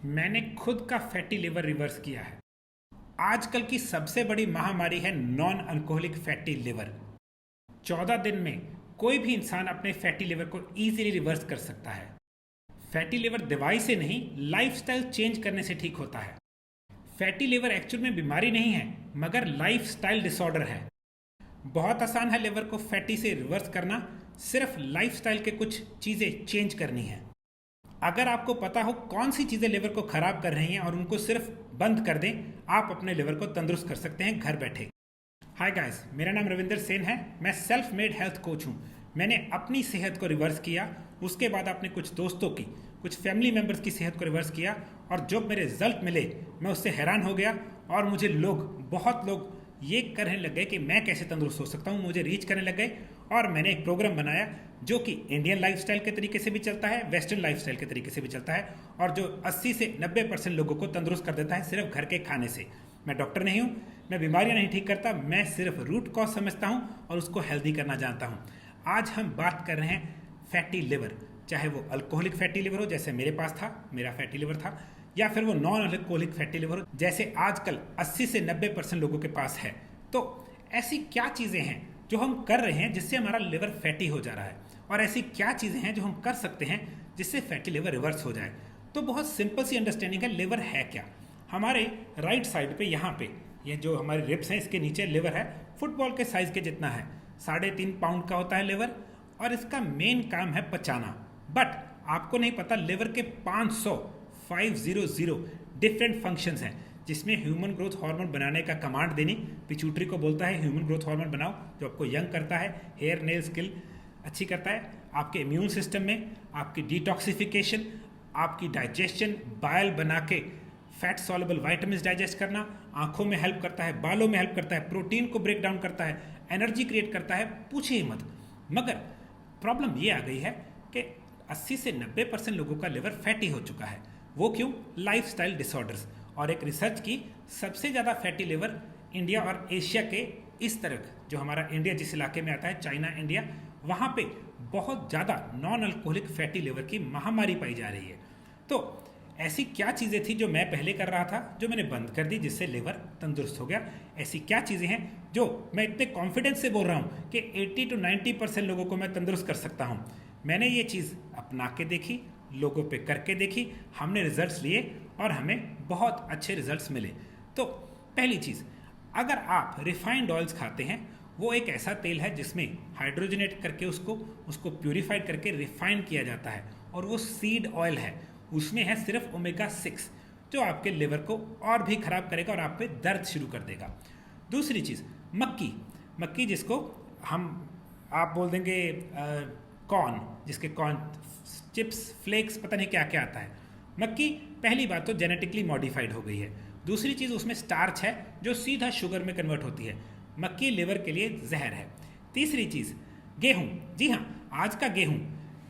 मैंने खुद का फैटी लिवर रिवर्स किया है। आजकल की सबसे बड़ी महामारी है नॉन अल्कोहलिक फैटी लिवर। 14 दिन में कोई भी इंसान अपने फैटी लिवर को इजीली रिवर्स कर सकता है। फैटी लिवर दवाई से नहीं, लाइफस्टाइल चेंज करने से ठीक होता है। फैटी लिवर एक्चुअल में बीमारी नहीं है, मगर लाइफस्टाइल डिसऑर्डर है। बहुत आसान है लिवर को फैटी से रिवर्स करना, सिर्फ लाइफस्टाइल के कुछ चीज़ें चेंज करनी है। अगर आपको पता हो कौन सी चीज़ें लिवर को खराब कर रही हैं और उनको सिर्फ बंद कर दें, आप अपने लिवर को तंदुरुस्त कर सकते हैं घर बैठे। हाय गाइस, मेरा नाम रविंदर सेन है। मैं सेल्फ मेड हेल्थ कोच हूँ। मैंने अपनी सेहत को रिवर्स किया, उसके बाद अपने कुछ दोस्तों की, कुछ फैमिली मेम्बर्स की सेहत को रिवर्स किया, और जो मेरे रिजल्ट मिले मैं उससे हैरान हो गया। और मुझे बहुत लोग ये करने लग गए कि मैं कैसे तंदुरुस्त हो सकता हूँ, मुझे रीच करने लग गए। और मैंने एक प्रोग्राम बनाया जो कि इंडियन लाइफस्टाइल के तरीके से भी चलता है, वेस्टर्न लाइफस्टाइल के तरीके से भी चलता है, और जो 80 से 90% लोगों को तंदुरुस्त कर देता है सिर्फ घर के खाने से। मैं डॉक्टर नहीं हूँ, मैं बीमारियाँ नहीं ठीक करता, मैं सिर्फ रूट कॉज समझता हूँ और उसको हेल्दी करना जानता हूँ। आज हम बात कर रहे हैं फैटी लिवर, चाहे वो अल्कोहलिक फैटी लिवर हो जैसे मेरे पास था, मेरा फैटी लिवर था, या फिर वो नॉन अल्कोहलिक फैटी लिवर हो जैसे आजकल 80 से 90% लोगों के पास है। तो ऐसी क्या चीज़ें हैं जो हम कर रहे हैं जिससे हमारा लिवर फैटी हो जा रहा है, और ऐसी क्या चीज़ें हैं जो हम कर सकते हैं जिससे फैटी लिवर रिवर्स हो जाए। तो बहुत सिंपल सी अंडरस्टैंडिंग है, लिवर है क्या। हमारे राइट साइड पे यहाँ पे ये जो हमारे रिब्स हैं, इसके नीचे लिवर है, फुटबॉल के साइज के जितना है, 3.5 पाउंड का होता है लिवर, और इसका मेन काम है पचाना। बट आपको नहीं पता लिवर के 500 डिफरेंट फंक्शंस हैं, जिसमें ह्यूमन ग्रोथ हार्मोन बनाने का कमांड देनी, पिट्यूटरी को बोलता है ह्यूमन ग्रोथ हार्मोन बनाओ, जो आपको यंग करता है, हेयर नेल स्किल अच्छी करता है, आपके इम्यून सिस्टम में आपकी डिटॉक्सिफिकेशन, आपकी डाइजेशन, बाइल बना के फैट सॉल्युबल विटामिन्स डाइजेस्ट करना, आंखों में हेल्प करता है, बालों में हेल्प करता है, प्रोटीन को ब्रेक डाउन करता है, एनर्जी क्रिएट करता है, पूछिए मत। मगर प्रॉब्लम ये आ गई है कि 80 से 90% लोगों का लिवर फैटी हो चुका है। वो क्यों? Lifestyle disorders. और एक रिसर्च की, सबसे ज़्यादा फैटी लिवर इंडिया और एशिया के इस तरफ, जो हमारा इंडिया जिस इलाके में आता है, चाइना, इंडिया, वहाँ पे बहुत ज़्यादा नॉन अल्कोहलिक फैटी लिवर की महामारी पाई जा रही है। तो ऐसी क्या चीज़ें थी जो मैं पहले कर रहा था, जो मैंने बंद कर दी, जिससे लिवर तंदुरुस्त हो गया? ऐसी क्या चीज़ें हैं जो मैं इतने कॉन्फिडेंस से बोल रहा हूँ कि 80 to 90% लोगों को मैं तंदुरुस्त कर सकता हूँ? मैंने ये चीज़ अपना के देखी, लोगों पे करके देखी, हमने रिजल्ट्स लिए और हमें बहुत अच्छे रिजल्ट्स मिले। तो पहली चीज़, अगर आप रिफाइंड ऑयल्स खाते हैं, वो एक ऐसा तेल है जिसमें हाइड्रोजनेट करके उसको प्यूरिफाइड करके रिफाइन किया जाता है, और वो सीड ऑयल है, उसमें है सिर्फ ओमेगा 6, जो आपके लिवर को और भी खराब करेगा और आप पे दर्द शुरू कर देगा। दूसरी चीज़, मक्की जिसको आप बोल देंगे कॉर्न, जिसके कॉर्न चिप्स, फ्लेक्स, पता नहीं क्या क्या आता है। मक्की पहली बात तो जेनेटिकली मॉडिफाइड हो गई है। दूसरी चीज़, उसमें स्टार्च है जो सीधा शुगर में कन्वर्ट होती है। मक्की लिवर के लिए जहर है। तीसरी चीज़, गेहूँ। जी हाँ, आज का गेहूँ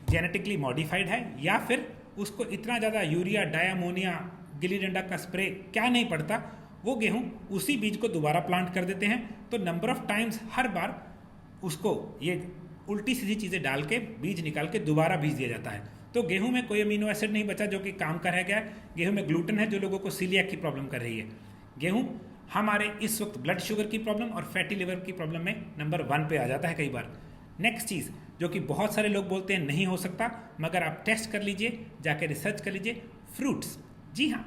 जेनेटिकली मॉडिफाइड है, या फिर उसको इतना ज़्यादा यूरिया, डायमोनिया, गिल्ली डंडा का स्प्रे क्या नहीं पड़ता, वो गेहूँ उसी बीज को दोबारा प्लांट कर देते हैं। तो नंबर ऑफ टाइम्स हर बार उसको ये उल्टी सीधी चीज़ें डाल के बीज निकाल के दोबारा बीज दिया जाता है। तो गेहूं में कोई अमीनो एसिड नहीं बचा जो कि काम का रह गया है। गेहूं में ग्लूटेन है जो लोगों को सीलियाक की प्रॉब्लम कर रही है। गेहूं हमारे इस वक्त ब्लड शुगर की प्रॉब्लम और फैटी लिवर की प्रॉब्लम में नंबर 1 पे आ जाता है कई बार। नेक्स्ट चीज़ जो कि बहुत सारे लोग बोलते हैं नहीं हो सकता, मगर आप टेस्ट कर लीजिए, जाके रिसर्च कर लीजिए, फ्रूट्स। जी हाँ,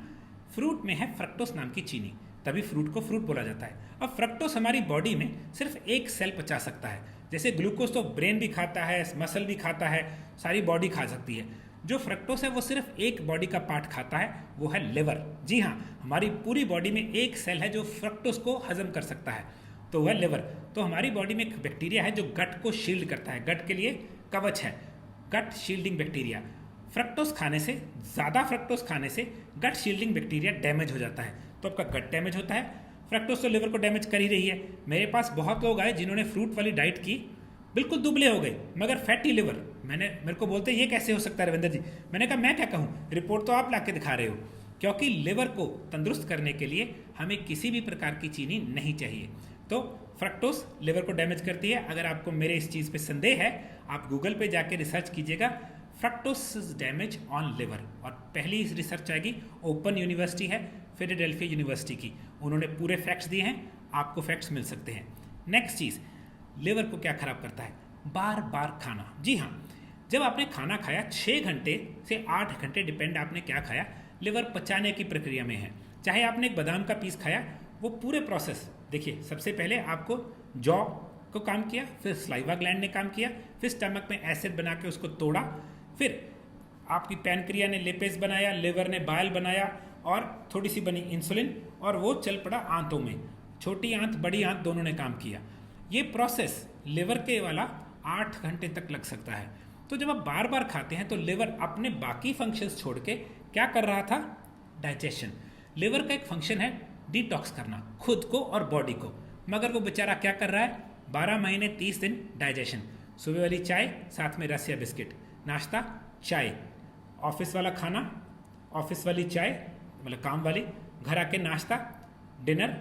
फ्रूट में है फ्रक्टोस नाम की चीनी, तभी फ्रूट को फ्रूट बोला जाता है। अब फ्रक्टोस हमारी बॉडी में सिर्फ एक सेल पचा सकता है। जैसे ग्लूकोज तो ब्रेन भी खाता है, मसल भी खाता है, सारी बॉडी खा सकती है। जो फ्रक्टोस है वो सिर्फ एक बॉडी का पार्ट खाता है, वो है लिवर। जी हाँ, हमारी पूरी बॉडी में एक सेल है जो फ्रक्टोस को हजम कर सकता है, तो वह लिवर। तो हमारी बॉडी में एक बैक्टीरिया है जो गट को शील्ड करता है, गट के लिए कवच है, गट शील्डिंग बैक्टीरिया। फ्रक्टोस खाने से, ज़्यादा फ्रक्टोस खाने से गट शील्डिंग बैक्टीरिया डैमेज हो जाता है, तो आपका गट डैमेज होता है। फ्रक्टोस तो लिवर को डैमेज कर ही रही है। मेरे पास बहुत लोग आए जिन्होंने फ्रूट वाली डाइट की, बिल्कुल दुबले हो गए, मगर फैटी लिवर। मेरे को बोलते ये कैसे हो सकता है रविंदर जी? मैंने कहा मैं क्या कहूँ, रिपोर्ट तो आप ला के दिखा रहे हो। क्योंकि लिवर को तंदुरुस्त करने के लिए हमें किसी भी प्रकार की चीनी नहीं चाहिए। तो फ्रक्टोस लिवर को डैमेज करती है। अगर आपको मेरे इस चीज़ पे संदेह है, आप गूगल पे जाके रिसर्च कीजिएगा, फ्रक्टोज डैमेज ऑन लिवर, और पहली रिसर्च आएगी ओपन यूनिवर्सिटी है फिलाडेल्फिया यूनिवर्सिटी की, उन्होंने पूरे फैक्ट्स दिए हैं, आपको फैक्ट्स मिल सकते हैं। नेक्स्ट चीज़, लिवर को क्या खराब करता है? बार बार खाना। जी हाँ, जब आपने खाना खाया 6 घंटे से 8 घंटे, डिपेंड आपने क्या खाया, लिवर पचाने की प्रक्रिया में है। चाहे आपने एक बादाम का पीस खाया, वो पूरे प्रोसेस देखिए, सबसे पहले आपको जॉ को काम किया, फिर स्लाइवा ग्लैंड ने काम किया, फिर स्टमक में एसिड बना के उसको तोड़ा, फिर आपकी पैनक्रिया ने लिपेज बनाया, लिवर ने बाइल बनाया, और थोड़ी सी बनी इंसुलिन, और वो चल पड़ा आंतों में। छोटी आंत बड़ी आंत दोनों ने काम किया। ये प्रोसेस लिवर के वाला 8 घंटे तक लग सकता है। तो जब आप बार बार खाते हैं तो लिवर अपने बाकी फंक्शंस छोड़ के क्या कर रहा था? डाइजेशन। लिवर का एक फंक्शन है डिटॉक्स करना खुद को और बॉडी को, मगर वो बेचारा क्या कर रहा है? 12 महीने 30 दिन डाइजेशन। सुबह वाली चाय, साथ में रस या बिस्किट, नाश्ता चाय, ऑफिस वाला खाना, ऑफिस वाली चाय मतलब काम वाली, घर आके नाश्ता, डिनर,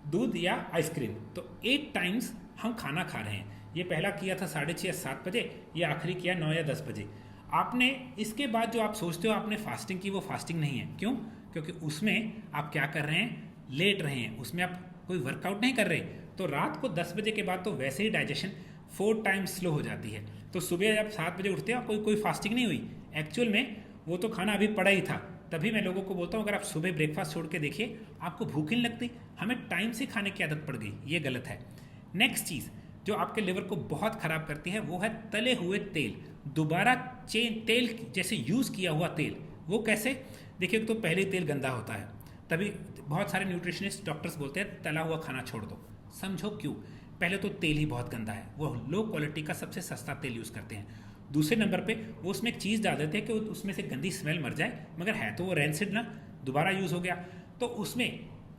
दूध या आइसक्रीम। तो 8 टाइम्स हम खाना खा रहे हैं। ये पहला किया था 6:30 या 7 बजे, ये आखिरी किया 9 या 10 बजे। आपने इसके बाद जो आप सोचते हो आपने फास्टिंग की, वो फास्टिंग नहीं है। क्यों? क्योंकि उसमें आप क्या कर रहे हैं? लेट रहे हैं, उसमें आप कोई वर्कआउट नहीं कर रहे। तो रात को 10 बजे के बाद तो वैसे ही डाइजेशन 4 टाइम्स स्लो हो जाती है। तो सुबह जब 7 बजे उठते हो कोई फास्टिंग नहीं हुई, एक्चुअल में वो तो खाना अभी पड़ा ही था। तभी मैं लोगों को बोलता हूँ अगर आप सुबह ब्रेकफास्ट छोड़ के देखिए, आपको भूख ही नहीं लगती। हमें टाइम से खाने की आदत पड़ गई, ये गलत है। नेक्स्ट चीज़ जो आपके लिवर को बहुत खराब करती है वो है तले हुए तेल। दोबारा तेल जैसे यूज़ किया हुआ तेल, वो कैसे? देखिए, तो पहले तेल गंदा होता है, तभी बहुत सारे न्यूट्रिशनिस्ट डॉक्टर्स बोलते हैं तला हुआ खाना छोड़ दो। समझो क्यों? पहले तो तेल ही बहुत गंदा है, वो लो क्वालिटी का सबसे सस्ता तेल यूज़ करते हैं। दूसरे नंबर पे वो उसमें एक चीज़ डाल देते हैं कि उसमें से गंदी स्मेल मर जाए, मगर है तो वो रैंसिड ना, दोबारा यूज़ हो गया तो उसमें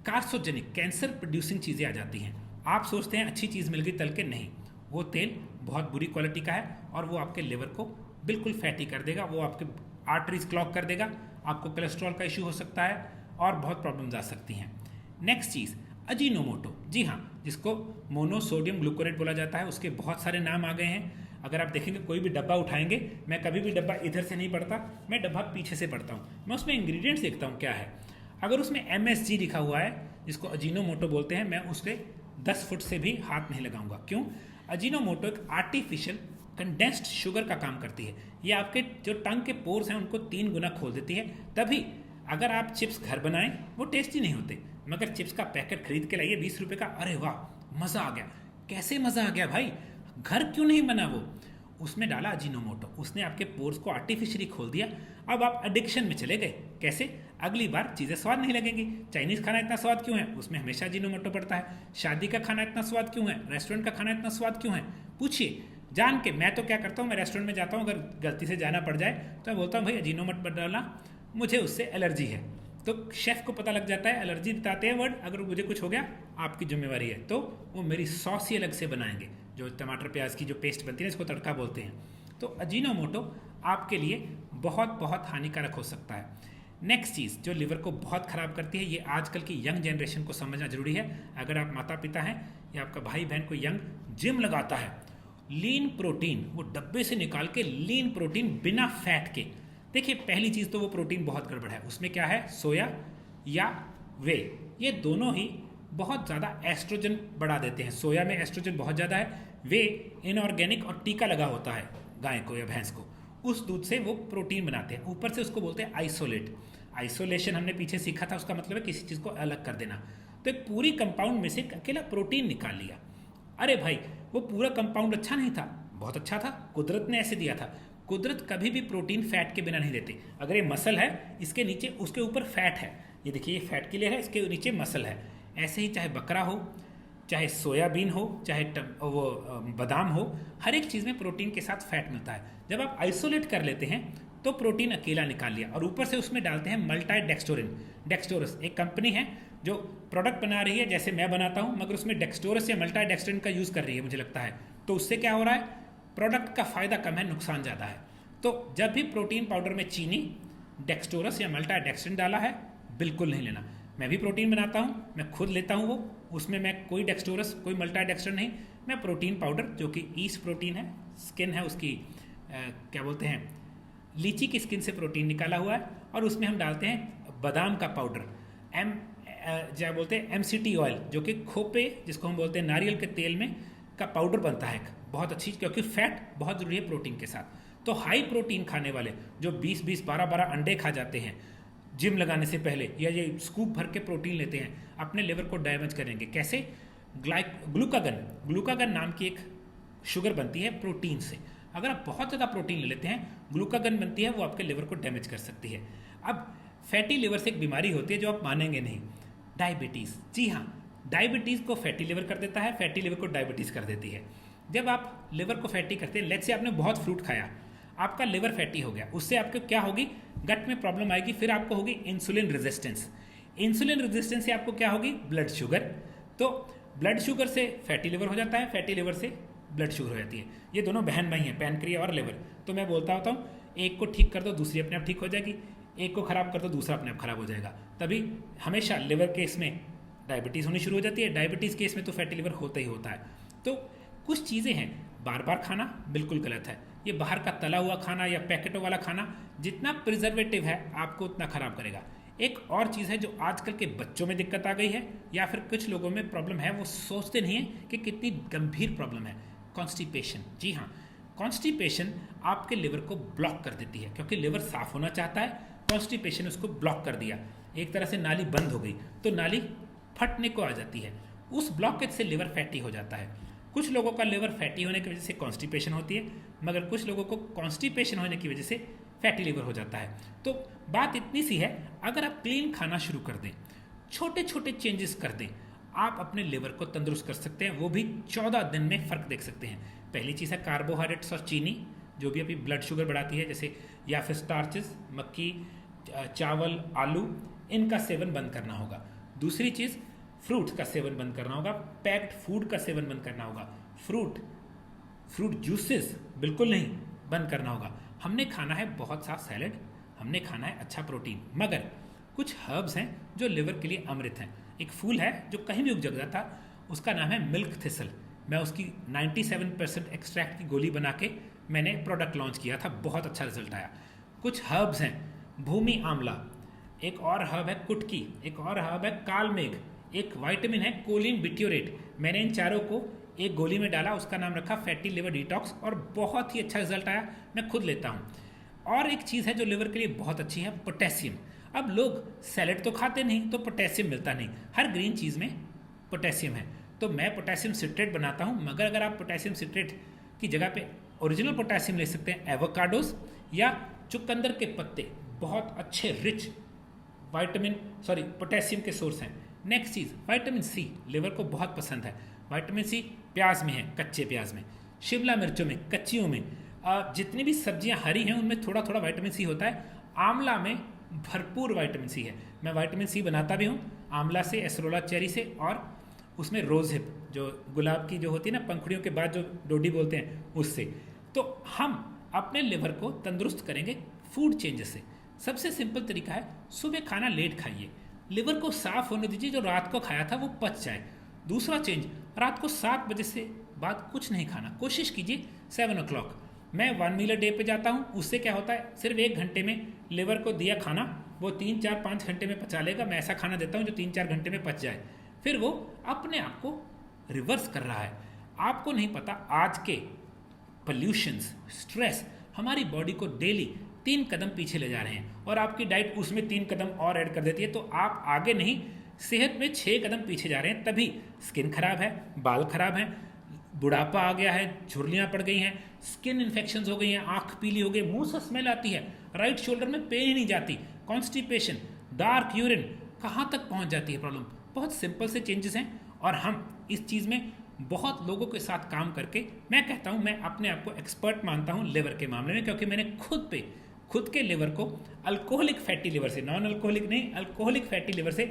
कार्सोजेनिक कैंसर प्रोड्यूसिंग चीज़ें आ जाती हैं। आप सोचते हैं अच्छी चीज़ मिल गई तल के, नहीं, वो तेल बहुत बुरी क्वालिटी का है और वो आपके लिवर को बिल्कुल फैटी कर देगा, वो आपके आर्टरीज क्लॉग कर देगा, आपको कोलेस्ट्रॉल का इशू हो सकता है और बहुत प्रॉब्लम्स आ सकती हैं। नेक्स्ट चीज़ अजीनोमोटो। जी हाँ, जिसको मोनोसोडियम ग्लूकोनेट बोला जाता है, उसके बहुत सारे नाम आ गए हैं। अगर आप देखेंगे कोई भी डब्बा उठाएंगे, मैं कभी भी डब्बा इधर से नहीं पढ़ता, मैं डब्बा पीछे से पढ़ता हूँ। मैं उसमें इंग्रेडिएंट्स देखता हूँ क्या है। अगर उसमें MSG लिखा हुआ है, जिसको अजीनोमोटो बोलते हैं, मैं उसके 10 फुट से भी हाथ नहीं लगाऊंगा। क्यों? अजीनोमोटो एक आर्टिफिशियल कंडेंस्ड शुगर का काम करती है। ये आपके जो टंग के पोर्स हैं उनको 3 गुना खोल देती है। तभी अगर आप चिप्स घर बनाएं, वो टेस्टी नहीं होते, मगर चिप्स का पैकेट खरीद के लाइए 20 रुपये का, अरे वाह मज़ा आ गया। कैसे मज़ा आ गया भाई? घर क्यों नहीं बना वो? उसमें डाला अजीनोमोटो, उसने आपके पोर्स को आर्टिफिशियली खोल दिया। अब आप एडिक्शन में चले गए। कैसे? अगली बार चीज़ें स्वाद नहीं लगेंगी। चाइनीज़ खाना इतना स्वाद क्यों है? उसमें हमेशा अजीनोमोटो पड़ता है। शादी का खाना इतना स्वाद क्यों है? रेस्टोरेंट का खाना इतना स्वाद क्यों है? पूछिए जान के। मैं तो क्या करता हूँ, मैं रेस्टोरेंट में जाता हूँ, अगर गलती से जाना पड़ जाए तो मैं बोलता हूँ भाई अजीनोमोटो मत डालना, मुझे उससे एलर्जी है। तो शेफ़ को पता लग जाता है, एलर्जी बताते हैं वर्ड, अगर मुझे कुछ हो गया आपकी जिम्मेवारी है। तो वो मेरी सॉस ही अलग से बनाएंगे, जो टमाटर प्याज की जो पेस्ट बनती है इसको तड़का बोलते हैं। तो अजीनोमोटो आपके लिए बहुत बहुत हानिकारक हो सकता है। नेक्स्ट चीज़ जो लिवर को बहुत ख़राब करती है, ये आजकल की यंग जनरेशन को समझना जरूरी है। अगर आप माता पिता हैं या आपका भाई बहन कोई यंग जिम लगाता है, लीन प्रोटीन वो डब्बे से निकाल के लीन प्रोटीन बिना फैट के। देखिए, पहली चीज़ तो वो प्रोटीन बहुत गड़बड़ है। उसमें क्या है? सोया या वे, ये दोनों ही बहुत ज़्यादा एस्ट्रोजन बढ़ा देते हैं। सोया में एस्ट्रोजन बहुत ज़्यादा है, वे इनऑर्गेनिक और टीका लगा होता है गाय को या भैंस को, उस दूध से वो प्रोटीन बनाते हैं। ऊपर से उसको बोलते हैं आइसोलेट। आइसोलेशन हमने पीछे सीखा था, उसका मतलब है किसी चीज़ को अलग कर देना। तो एक पूरी कंपाउंड में से अकेला प्रोटीन निकाल लिया। अरे भाई, वो पूरा कंपाउंड अच्छा नहीं था, बहुत अच्छा था, कुदरत ने ऐसे दिया था। कुदरत कभी भी प्रोटीन फैट के बिना नहीं देती। अगर ये मसल है, इसके नीचे उसके ऊपर फैट है, ये देखिए ये फैट के लिए है, इसके नीचे मसल है। ऐसे ही चाहे बकरा हो, चाहे सोयाबीन हो, चाहे वो बादाम हो, हर एक चीज़ में प्रोटीन के साथ फैट मिलता है। जब आप आइसोलेट कर लेते हैं तो प्रोटीन अकेला निकाल लिया, और ऊपर से उसमें डालते हैं मल्टाडेक्स्टोरिन। डेक्स्टोरस एक कंपनी है जो प्रोडक्ट बना रही है, जैसे मैं बनाता हूँ, मगर उसमें डेक्स्टोरस या मल्टाडेक्स्टोरिन का यूज़ कर रही है मुझे लगता है। तो उससे क्या हो रहा है? प्रोडक्ट का फ़ायदा कम है, नुकसान ज़्यादा है। तो जब भी प्रोटीन पाउडर में चीनी, डेक्स्टोरस या मल्टाडेक्स्टोरिन डाला है, बिल्कुल नहीं लेना। मैं भी प्रोटीन बनाता हूँ, मैं खुद लेता हूँ वो, उसमें मैं कोई डेक्स्टोरस कोई मल्टाडेक्स्टोरिन नहीं, मैं प्रोटीन पाउडर जो कि ईस्ट प्रोटीन है, स्किन है उसकी क्या बोलते हैं, लीची की स्किन से प्रोटीन निकाला हुआ है, और उसमें हम डालते हैं बादाम का पाउडर, क्या बोलते हैं MCT ऑयल, जो कि खोपे जिसको हम बोलते हैं नारियल के तेल में का पाउडर बनता है बहुत अच्छी, क्योंकि फैट बहुत ज़रूरी है प्रोटीन के साथ। तो हाई प्रोटीन खाने वाले जो 20-20, 12-12 अंडे खा जाते हैं जिम लगाने से पहले, या ये स्कूप भर के प्रोटीन लेते हैं, अपने लिवर को डैमेज करेंगे। कैसे? ग्लूकागन नाम की एक शुगर बनती है प्रोटीन से। अगर आप बहुत ज़्यादा प्रोटीन ले लेते हैं, ग्लूकागन बनती है, वो आपके लिवर को डैमेज कर सकती है। अब फैटी लिवर से एक बीमारी होती है जो आप मानेंगे नहीं, डायबिटीज़। जी हाँ, डायबिटीज़ को फैटी लिवर कर देता है, फैटी लिवर को डायबिटीज़ कर देती है। जब आप लिवर को फैटी करते हैं, लेट्स से आपने बहुत फ्रूट खाया, आपका लिवर फैटी हो गया, उससे आपको क्या होगी, गट में प्रॉब्लम आएगी, फिर आपको होगी इंसुलिन रेजिस्टेंस। इंसुलिन रेजिस्टेंस से आपको क्या होगी, ब्लड शुगर। तो ब्लड शुगर से फैटी लिवर हो जाता है, फैटी लिवर से ब्लड शुगर हो जाती है। ये दोनों बहन भाई हैं, पैनक्रिया और लिवर। तो मैं बोलता होता हूँ, एक को ठीक कर दो दूसरी अपने आप ठीक हो जाएगी, एक को खराब कर दो दूसरा अपने आप खराब हो जाएगा। तभी हमेशा लिवर केस में डायबिटीज़ होनी शुरू हो जाती है, डायबिटीज़ केस में तो फैटी लिवर होता ही होता है। तो कुछ चीज़ें हैं, बार बार खाना बिल्कुल गलत है। ये बाहर का तला हुआ खाना या पैकेटों वाला खाना जितना प्रिजर्वेटिव है आपको उतना खराब करेगा। एक और चीज़ है जो आजकल के बच्चों में दिक्कत आ गई है, या फिर कुछ लोगों में प्रॉब्लम है, वो सोचते नहीं है कि कितनी गंभीर प्रॉब्लम है, कॉन्स्टिपेशन। जी हाँ, कॉन्स्टिपेशन आपके लिवर को ब्लॉक कर देती है, क्योंकि लिवर साफ होना चाहता है, कॉन्स्टिपेशन उसको ब्लॉक कर दिया, एक तरह से नाली बंद हो गई, तो नाली फटने को आ जाती है। उस ब्लॉकेज से लिवर फैटी हो जाता है। कुछ लोगों का लिवर फैटी होने की वजह से कॉन्स्टिपेशन होती है, मगर कुछ लोगों को कॉन्स्टिपेशन होने की वजह से फैटी लिवर हो जाता है। तो बात इतनी सी है, अगर आप क्लीन खाना शुरू कर दें, छोटे छोटे चेंजेस कर दें, आप अपने लिवर को तंदुरुस्त कर सकते हैं, वो भी 14 दिन में फ़र्क देख सकते हैं। पहली चीज़ है कार्बोहाइड्रेट्स और चीनी, जो भी अभी ब्लड शुगर बढ़ाती है, जैसे या फिर स्टार्चेस, मक्की, चावल, आलू, इनका सेवन बंद करना होगा। दूसरी चीज़, फ्रूट्स का सेवन बंद करना होगा, पैक्ड फूड का सेवन बंद करना होगा, फ्रूट जूसेस बिल्कुल नहीं बंद करना होगा। हमने खाना है बहुत सा सैलड, हमने खाना है अच्छा प्रोटीन, मगर कुछ हर्ब्स हैं जो लिवर के लिए अमृत हैं। एक फूल है जो कहीं भी उग जाता, उसका नाम है मिल्क थिसल। मैं उसकी 97% एक्सट्रैक्ट की गोली बना के मैंने प्रोडक्ट लॉन्च किया था, बहुत अच्छा रिजल्ट आया। कुछ हर्ब्स हैं, भूमि आंवला, एक और हर्ब है कुटकी, एक और हर्ब है कालमेघ, एक विटामिन है कोलिन बिट्यूरेट। मैंने इन चारों को एक गोली में डाला, उसका नाम रखा फैटी लिवर डिटॉक्स, और बहुत ही अच्छा रिजल्ट आया, मैं खुद लेता हूँ। और एक चीज़ है जो लिवर के लिए बहुत अच्छी है, पोटेशियम। अब लोग सैलेड तो खाते नहीं, तो पोटेशियम मिलता नहीं, हर ग्रीन चीज़ में पोटेशियम है, तो मैं पोटेशियम सिट्रेट बनाता हूँ। मगर अगर आप पोटेशियम सिट्रेट की जगह पे ओरिजिनल पोटेशियम ले सकते हैं, एवोकाडोस या चुकंदर के पत्ते, बहुत अच्छे रिच पोटेशियम के सोर्स हैं। नेक्स्ट चीज़, विटामिन सी लिवर को बहुत पसंद है। विटामिन सी प्याज में है, कच्चे प्याज में, शिमला मिर्चों में, कच्चियों में, जितनी भी सब्जियां हरी हैं उनमें थोड़ा थोड़ा विटामिन सी होता है। आंवला में भरपूर विटामिन सी है, मैं विटामिन सी बनाता भी हूँ आंवला से, एसरोला चेरी से, और उसमें रोज़ हिप जो गुलाब की जो होती है ना पंखुड़ियों के बाद जो डोडी बोलते हैं, उससे। तो हम अपने लिवर को तंदुरुस्त करेंगे फूड चेंजेस से। सबसे सिंपल तरीका है, सुबह खाना लेट खाइए, लिवर को साफ होने दीजिए, जो रात को खाया था वो पच जाए। दूसरा चेंज, रात को 7 बजे से बाद कुछ नहीं खाना, कोशिश कीजिए 7 o'clock। मैं 1 मील अ डे पे जाता हूँ, उससे क्या होता है, सिर्फ 1 घंटे में लिवर को दिया खाना वो 3, 4, 5 घंटे में पचा लेगा। मैं ऐसा खाना देता हूँ जो 3, 4 घंटे में पच जाए, फिर वो अपने आप को रिवर्स कर रहा है। आपको नहीं पता, आज के पोल्यूशंस, स्ट्रेस हमारी बॉडी को डेली 3 कदम पीछे ले जा रहे हैं, और आपकी डाइट उसमें 3 कदम और ऐड कर देती है, तो आप आगे नहीं, सेहत में 6 कदम पीछे जा रहे हैं। तभी स्किन खराब है, बाल खराब हैं, बुढ़ापा आ गया है, झुर्रियाँ पड़ गई हैं, स्किन इन्फेक्शंस हो गई हैं, आँख पीली हो गई, मुंह से स्मेल आती है, राइट शोल्डर में पेन ही नहीं जाती, कॉन्स्टिपेशन, डार्क यूरिन, कहाँ तक पहुँच जाती है प्रॉब्लम। बहुत सिंपल से चेंजेस हैं, और हम इस चीज़ में बहुत लोगों के साथ काम करके, मैं कहता हूँ मैं अपने आप को एक्सपर्ट मानता हूँ लिवर के मामले में, क्योंकि मैंने खुद के लिवर को अल्कोहलिक फैटी लिवर से, नॉन अल्कोहलिक नहीं, अल्कोहलिक फैटी लिवर से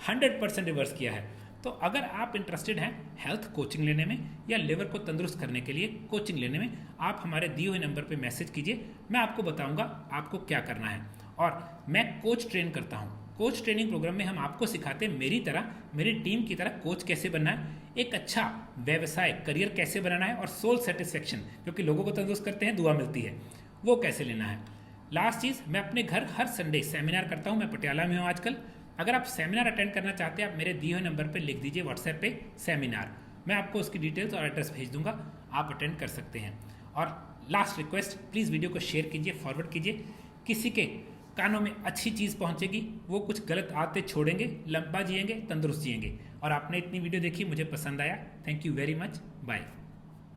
100% रिवर्स किया है। तो अगर आप इंटरेस्टेड हैं हेल्थ कोचिंग लेने में या लिवर को तंदुरुस्त करने के लिए कोचिंग लेने में, आप हमारे दिए हुए नंबर पे मैसेज कीजिए, मैं आपको बताऊंगा आपको क्या करना है। और मैं कोच ट्रेन करता हूँ, कोच ट्रेनिंग प्रोग्राम में हम आपको सिखाते हैं मेरी तरह, मेरी टीम की तरह कोच कैसे बनना है, एक अच्छा व्यवसाय करियर कैसे बनाना है, और सोल सेटिस्फेक्शन, क्योंकि लोगों को तंदुरुस्त करते हैं दुआ मिलती है, वो कैसे लेना है। लास्ट चीज़, मैं अपने घर हर संडे सेमिनार करता हूँ। मैं पटियाला में हूँ आजकल। अगर आप सेमिनार अटेंड करना चाहते हैं, आप मेरे दिए हुए नंबर पर लिख दीजिए व्हाट्सएप पे सेमिनार, मैं आपको उसकी डिटेल्स और एड्रेस भेज दूंगा, आप अटेंड कर सकते हैं। और लास्ट रिक्वेस्ट, प्लीज़ वीडियो को शेयर कीजिए, फॉरवर्ड कीजिए, किसी के कानों में अच्छी चीज़ पहुंचेगी, वो कुछ गलत आदतें छोड़ेंगे, लंबा जिएंगे, तंदुरुस्त जिएंगे। और आपने इतनी वीडियो देखी, मुझे पसंद आया, thank you very much, bye.